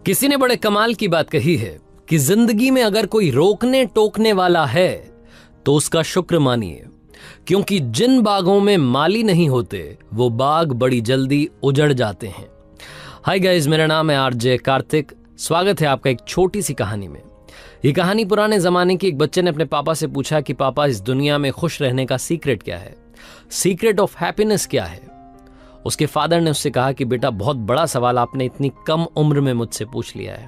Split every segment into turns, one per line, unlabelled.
किसी ने बड़े कमाल की बात कही है कि जिंदगी में अगर कोई रोकने टोकने वाला है तो उसका शुक्र मानिए, क्योंकि जिन बागों में माली नहीं होते वो बाग बड़ी जल्दी उजड़ जाते हैं। हाय गाइस, मेरा नाम है आरजे कार्तिक। स्वागत है आपका एक छोटी सी कहानी में। ये कहानी पुराने जमाने की। एक बच्चे ने अपने पापा से पूछा कि पापा, इस दुनिया में खुश रहने का सीक्रेट क्या है? सीक्रेट ऑफ हैप्पीनेस क्या है? उसके फादर ने उससे कहा कि बेटा, बहुत बड़ा सवाल आपने इतनी कम उम्र में मुझसे पूछ लिया है।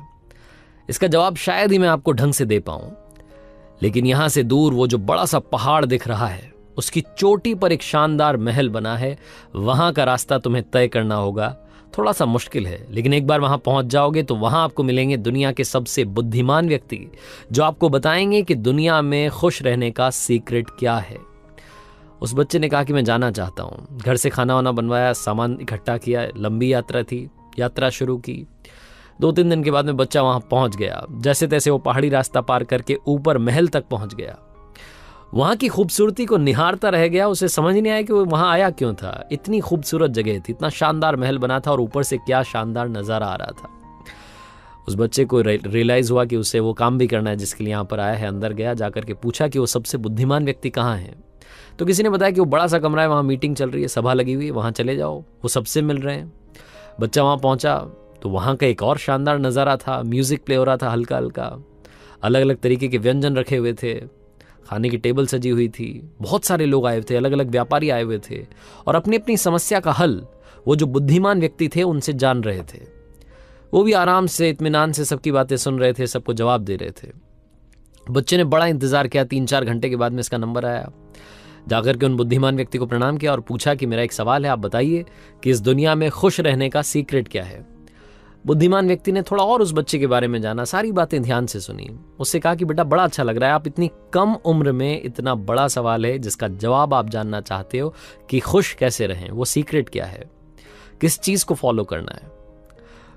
इसका जवाब शायद ही मैं आपको ढंग से दे पाऊं, लेकिन यहां से दूर वो जो बड़ा सा पहाड़ दिख रहा है, उसकी चोटी पर एक शानदार महल बना है। वहां का रास्ता तुम्हें तय करना होगा। थोड़ा सा मुश्किल है, लेकिन एक बार वहां पहुंच जाओगे तो वहां आपको मिलेंगे दुनिया के सबसे बुद्धिमान व्यक्ति, जो आपको बताएंगे कि दुनिया में खुश रहने का सीक्रेट क्या है। उस बच्चे ने कहा कि मैं जाना चाहता हूं। घर से खाना वाना बनवाया, सामान इकट्ठा किया, लंबी यात्रा थी, यात्रा शुरू की। 2-3 दिन के बाद में बच्चा वहां पहुंच गया। जैसे तैसे वो पहाड़ी रास्ता पार करके ऊपर महल तक पहुंच गया। वहां की खूबसूरती को निहारता रह गया। उसे समझ नहीं आया कि वो वहां आया क्यों था। इतनी खूबसूरत जगह थी, इतना शानदार महल बना था और ऊपर से क्या शानदार नजारा आ रहा था। उस बच्चे को रियलाइज हुआ कि उसे वो काम भी करना है जिसके लिए यहाँ पर आया है। अंदर गया, जाकर के पूछा कि वो सबसे बुद्धिमान व्यक्ति कहाँ है। तो किसी ने बताया कि वो बड़ा सा कमरा है, वहाँ मीटिंग चल रही है, सभा लगी हुई है, वहाँ चले जाओ, वो सबसे मिल रहे हैं। बच्चा वहाँ पहुँचा तो वहाँ का एक और शानदार नज़ारा था। म्यूजिक प्ले हो रहा था हल्का हल्का, अलग अलग तरीके के व्यंजन रखे हुए थे, खाने की टेबल सजी हुई थी, बहुत सारे लोग आए थे, अलग अलग व्यापारी आए हुए थे और अपनी अपनी समस्या का हल वो जो बुद्धिमान व्यक्ति थे उनसे जान रहे थे। वो भी आराम से, इत्मीनान से सबकी बातें सुन रहे थे, सबको जवाब दे रहे थे। बच्चे ने बड़ा इंतजार किया। 3-4 घंटे के बाद में इसका नंबर आया। जाकर के उन बुद्धिमान व्यक्ति को प्रणाम किया और पूछा कि मेरा एक सवाल है, आप बताइए कि इस दुनिया में खुश रहने का सीक्रेट क्या है। बुद्धिमान व्यक्ति ने थोड़ा और उस बच्चे के बारे में जाना, सारी बातें ध्यान से सुनी। उससे कहा कि बेटा, बड़ा अच्छा लग रहा है, आप इतनी कम उम्र में इतना बड़ा सवाल है जिसका जवाब आप जानना चाहते हो कि खुश कैसे रहें, वो सीक्रेट क्या है, किस चीज को फॉलो करना है।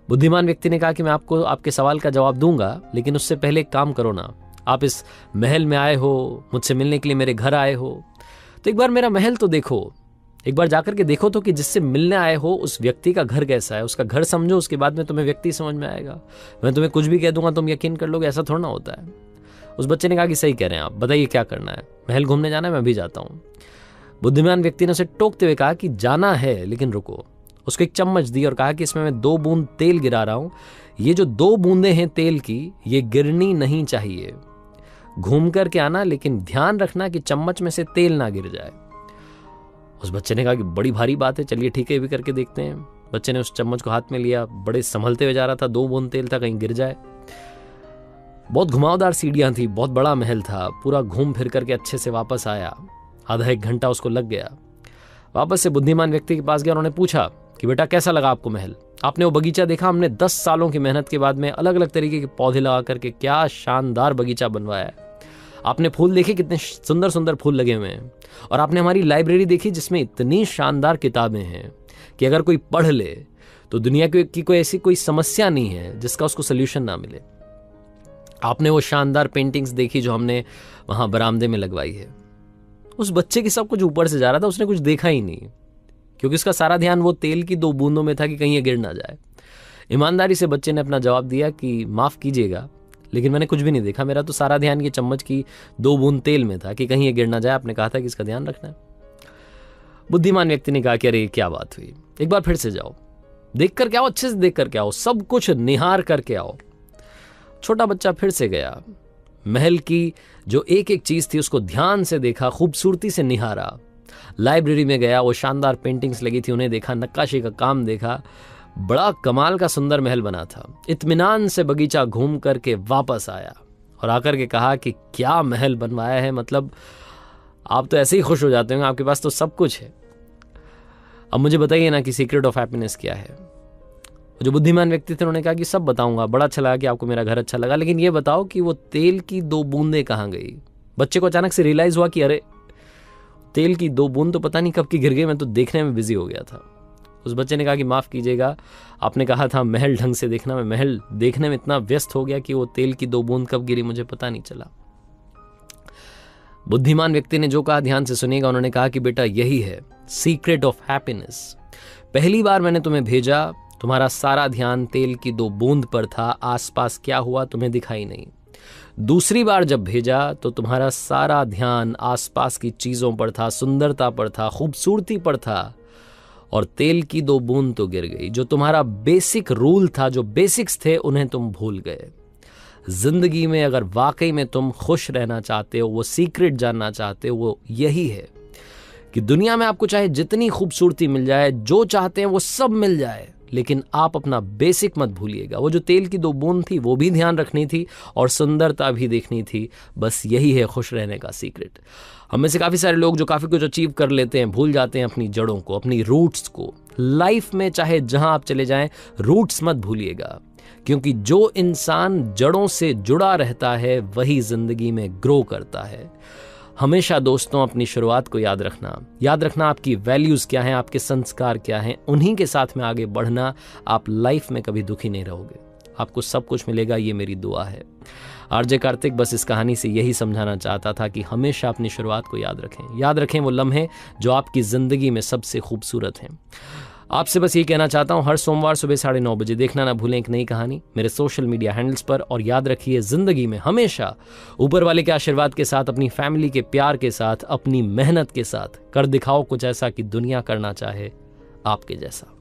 बुद्धिमान व्यक्ति ने कहा कि मैं आपको आपके सवाल का जवाब दूंगा, लेकिन उससे पहले एक काम करो ना। आप इस महल में आए हो, मुझसे मिलने के लिए मेरे घर आए हो, तो एक बार मेरा महल तो देखो, एक बार जाकर के देखो तो कि जिससे मिलने आए हो उस व्यक्ति का घर कैसा है, उसका घर समझो, उसके बाद में तुम्हें व्यक्ति समझ में आएगा। मैं तुम्हें कुछ भी कह दूंगा, तुम यकीन कर लोगे, ऐसा थोड़ा ना होता है। उस बच्चे ने कहा कि सही कह रहे हैं आप, बताइए क्या करना है। महल घूमने जाना है, मैं भी जाता हूँ। बुद्धिमान व्यक्ति ने उसे टोकते हुए कहा कि जाना है, लेकिन रुको। उसको एक चम्मच दी और कहा कि इसमें मैं 2 बूंद तेल गिरा रहा हूँ। ये जो 2 बूंदें हैं तेल की, ये गिरनी नहीं चाहिए। घूम करके आना, लेकिन ध्यान रखना कि चम्मच में से तेल ना गिर जाए। उस बच्चे ने कहा कि बड़ी भारी बात है, चलिए ठीक है, ये भी करके देखते हैं। बच्चे ने उस चम्मच को हाथ में लिया, बड़े संभलते हुए जा रहा था। 2 बूंद तेल था, कहीं गिर जाए। बहुत घुमावदार सीढ़ियां थी, बहुत बड़ा महल था। पूरा घूम फिर करके अच्छे से वापस आया। आधा 1 घंटा उसको लग गया। वापस से बुद्धिमान व्यक्ति के पास गया। उन्होंने पूछा कि बेटा, कैसा लगा आपको महल? आपने वो बगीचा देखा? हमने 10 सालों की मेहनत के बाद में अलग अलग तरीके के पौधे लगा करके क्या शानदार बगीचा बनवाया है। आपने फूल देखे, कितने सुंदर सुंदर फूल लगे हुए हैं। और आपने हमारी लाइब्रेरी देखी जिसमें इतनी शानदार किताबें हैं कि अगर कोई पढ़ ले तो दुनिया की कोई ऐसी कोई समस्या नहीं है जिसका उसको सोल्यूशन ना मिले। आपने वो शानदार पेंटिंग्स देखी जो हमने वहां बरामदे में लगवाई है। उस बच्चे की सब कुछ ऊपर से जा रहा था, उसने कुछ देखा ही नहीं, क्योंकि उसका सारा ध्यान वो तेल की 2 बूंदों में था कि कहीं ये गिर ना जाए। ईमानदारी से बच्चे ने अपना जवाब दिया कि माफ कीजिएगा, लेकिन मैंने कुछ भी नहीं देखा। मेरा तो सारा ध्यान ये चम्मच की 2 बूंद तेल में था कि कहीं ये गिर ना जाए। आपने कहा था कि इसका ध्यान रखना है। बुद्धिमान व्यक्ति ने कहा कि अरे क्या बात हुई, एक बार फिर से जाओ, देख करके आओ, अच्छे से देख करके आओ, सब कुछ निहार करके आओ। छोटा बच्चा फिर से गया। महल की जो एक एक चीज थी उसको ध्यान से देखा, खूबसूरती से निहारा। लाइब्रेरी में गया, वो शानदार पेंटिंग्स लगी थी उन्हें देखा, नक्काशी का काम देखा। बड़ा कमाल का सुंदर महल बना था। इत्मीनान से बगीचा घूम करके वापस आया और आकर के कहा कि क्या महल बनवाया है, मतलब आप तो ऐसे ही खुश हो जाते होंगे, आपके पास तो सब कुछ है। अब मुझे बताइए ना कि सीक्रेट ऑफ हैप्पीनेस क्या है। जो बुद्धिमान व्यक्ति थे उन्होंने कहा कि सब बताऊंगा, बड़ा अच्छा लगा कि आपको मेरा घर अच्छा लगा, लेकिन ये बताओ कि वो तेल की 2 बूंदें कहाँ गई। बच्चे को अचानक से रियलाइज हुआ कि अरे, तेल की 2 बूंद तो पता नहीं कब की गिर गई, मैं तो देखने में बिजी हो गया था। उस बच्चे ने कहा कि माफ कीजिएगा, आपने कहा था महल ढंग से देखना, मैं महल देखने में इतना व्यस्त हो गया कि वो तेल की 2 बूंद कब गिरी मुझे पता नहीं चला। बुद्धिमान व्यक्ति ने जो कहा ध्यान से सुनिएगा। उन्होंने कहा कि बेटा, यही है सीक्रेट ऑफ हैप्पीनेस। पहली बार मैंने तुम्हें भेजा तुम्हारा सारा ध्यान तेल की 2 बूंद पर था, आसपास क्या हुआ तुम्हें दिखाई नहीं। दूसरी बार जब भेजा तो तुम्हारा सारा ध्यान आसपास की चीजों पर था, सुंदरता पर था, खूबसूरती पर था, और तेल की 2 बूंद तो गिर गई। जो तुम्हारा बेसिक रूल था, जो बेसिक्स थे, उन्हें तुम भूल गए। जिंदगी में अगर वाकई में तुम खुश रहना चाहते हो, वो सीक्रेट जानना चाहते हो, वो यही है कि दुनिया में आपको चाहे जितनी खूबसूरती मिल जाए, जो चाहते हैं वो सब मिल जाए, लेकिन आप अपना बेसिक मत भूलिएगा। वो जो तेल की 2 बूंद थी वो भी ध्यान रखनी थी और सुंदरता भी देखनी थी। बस यही है खुश रहने का सीक्रेट। हम में से काफ़ी सारे लोग जो काफ़ी कुछ अचीव कर लेते हैं, भूल जाते हैं अपनी जड़ों को, अपनी रूट्स को। लाइफ में चाहे जहां आप चले जाएं, रूट्स मत भूलिएगा, क्योंकि जो इंसान जड़ों से जुड़ा रहता है वही जिंदगी में ग्रो करता है। हमेशा दोस्तों अपनी शुरुआत को याद रखना आपकी वैल्यूज़ क्या हैं, आपके संस्कार क्या हैं, उन्हीं के साथ में आगे बढ़ना। आप लाइफ में कभी दुखी नहीं रहोगे, आपको सब कुछ मिलेगा, ये मेरी दुआ है। आरजे कार्तिक बस इस कहानी से यही समझाना चाहता था कि हमेशा अपनी शुरुआत को याद रखें वो लम्हे जो आपकी ज़िंदगी में सबसे खूबसूरत हैं। आपसे बस ये कहना चाहता हूँ, हर सोमवार सुबह 9:30 बजे देखना ना भूलें एक नई कहानी मेरे सोशल मीडिया हैंडल्स पर। और याद रखिए, जिंदगी में हमेशा ऊपर वाले के आशीर्वाद के साथ, अपनी फैमिली के प्यार के साथ, अपनी मेहनत के साथ कर दिखाओ कुछ ऐसा कि दुनिया करना चाहे आपके जैसा।